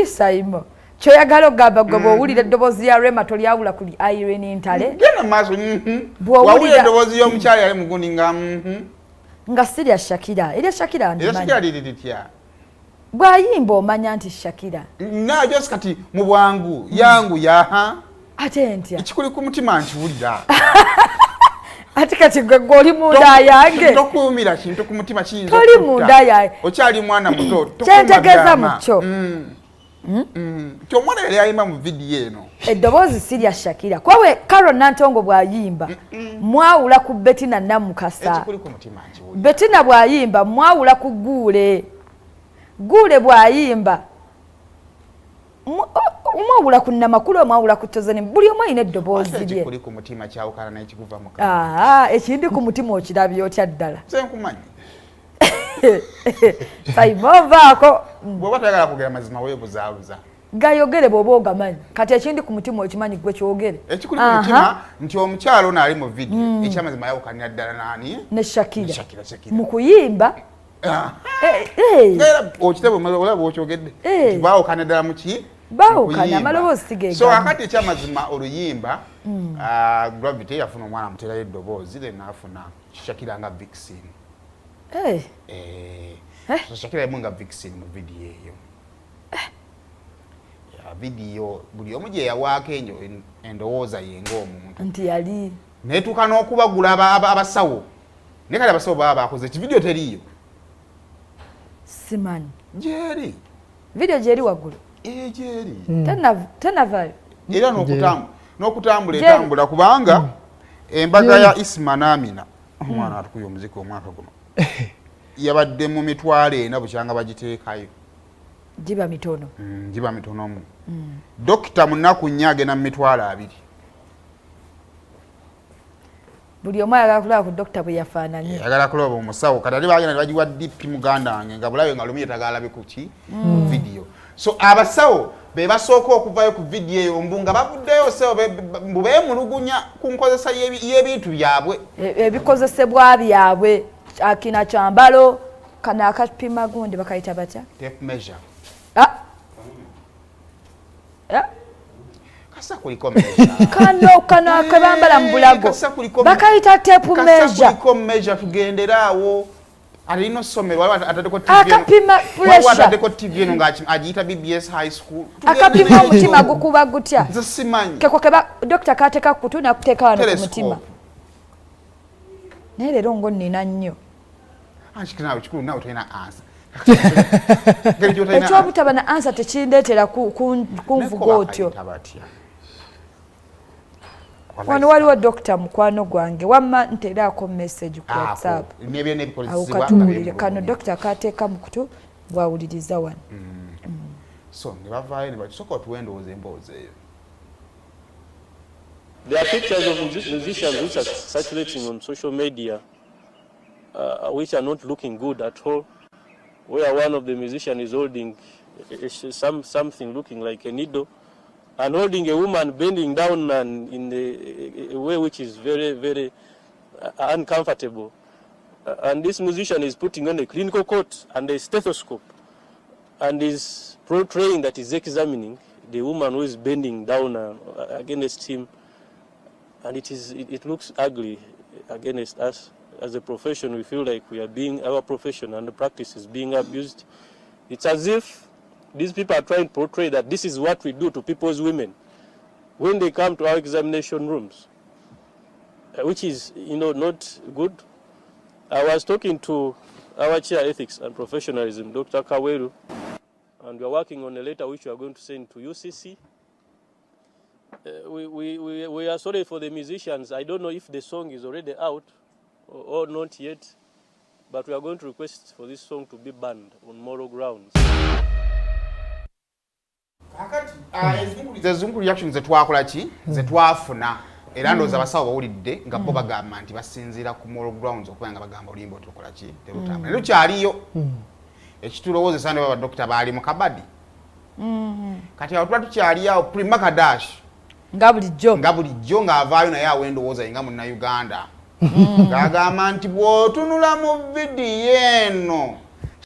Saymore kyoyagala okugamba gwe bw'owulira eddoboozi ya Rema tolyawula ku Irene Ntale genda maaso wawulira eddoboozi y'omukyala yali mugundi nga sirya Shakira era Shakira ndimanyi litya bw'ayimba omanya nti Shakira najos kati mu bwangu yangu yaha ate ntya ekikuli ku mutima nkiwulira ati kati gwe oli munda yange tokuumira kintu ku mutima kiyinza toli munda yange okyali mwana muto kyentegeeza mukyo kyomwana yali ayimba mu vidiyo eno eddoboozi sirya Shakira kwawe Carol Nantongo bw'ayimba mwawula ku Bettina Namukasa ekikuli ku mutima nkiwulira Bettina bw'ayimba mwawula ku Guule bw'ayimba mwawula ku Namakulu mwawula ku Tozeni buli omu alina eddoboozi lye ekikuli ku mutima kyawukana n'ekikuva mu ekindi ku mutima okirabye otya ddala senkumanyi Saymore vaako bw'oba toyagala kugera mazima weebuzaabuza gayogere bw'oba ogamanyi kati ekindi ku mutima okimanyi gwe kyogere ekikuli ku mutima nti omukyalo ono ali mu vidiyo ekyamazima yawukanira ddala naani ne Shakira mu kuyimba okitebe olaba okyogedde baawukana ddala muki baawukana amaloboozi sigega so akati ekyamazima oluyimba Gravity yafuna omwana amuterayo eddoboozi then naafuna Shakira nga Vixen so Shakira yemu nga Vixen mu vidiyo eyo vidiyo buli omu gye yawaako enyo endowooza ye ng'omuntu nti yali neetuuka n'okubagula abasawo naye kale abasawo baba bakoze ekividiyo teriiyo simanyi gyeri vidiyo gyeri waggulu gyeri tenavayo era n'okutambula etambula kubanga embaga ya Isma n'Amina omwana atukuye omuziki omwaka guno yabadde mu mitwalo ena bukyanga bagiteekayo giba mitono giba mitonomu dokita munaku nnyo agenda mu mitwalo 2 buli omu ayagala kulaba ku dokita bwe yafaananye ayagala kulaba omusawo kati ate bagenda ne bagiwa DP muganda wange nga bulabe nga lumu yetagalabe ku ki mu vidiyo so abasawo be basooka okuvayo ku vidiyo eyo mbu nga bavuddeyo sawo beemulugunya ku nkozesa y'ebintu byabwe ebikozesebwa byabwe akina kyambalo kana akapima gundi bakayita batya tape measure kasa kuliko measure kano akabambala mu bulago bakayita tape measure kasa kuliko measure tugenderaawo alino somero waliwo atadeko TV akapima pressure atadeko TV eno ng'agiyita BBS high school akapima omutima gukuba gutya nze simanyi keko keba dokita kateeka ku kutu nakuteeka wano ku mutima naye leero ngo nnina nnyo nawe kikulu nawe tolina ansa ekyobutaba na ansa tekindeetera kunvuga otyo wano waliwo dokita mukwano gwange wamma nteeraako message ku WhatsApp awo katuwulire kano dokita kateeka mu kutu bwawuliriza wano so ne bavaayo ne bakisoka otuwendowooza emboozi eyo. There are pictures of musicians which are circulating on social media which are not looking good at all, where one of the musicians is holding something looking like a needle and holding a woman bending down and in a way which is very, very uncomfortable. And this musician is putting on a clinical coat and a stethoscope and is portraying that he's examining the woman who is bending down against him. And it looks ugly against us. As a profession, we feel like our profession and the practice is being abused. It's as if these people are trying to portray that this is what we do to people's women when they come to our examination rooms, which is, not good. I was talking to our chair ethics and professionalism, Dr. Kaweru, and we are working on a letter which we are going to send to UCC. We are sorry for the musicians. I don't know if the song is already out or not yet, but we are going to request for this song to be banned on moral grounds. Ezungu reactions zetwakola ki zetwafuna era ndowooza abasawo bawulidde nga bo bagamba nti basinziira ku moral grounds okuba nga bagamba oluyimba otukola ki terutambula naye lukyaliyo ekitulowoozesa ne badokita baali mu kabadi kati awo tuba tukyali awo primakadash nga bulijjo ng'avaayo naye awendowooza yenga munnauganda ng'agamba nti bw'otunula mu vidiyo eno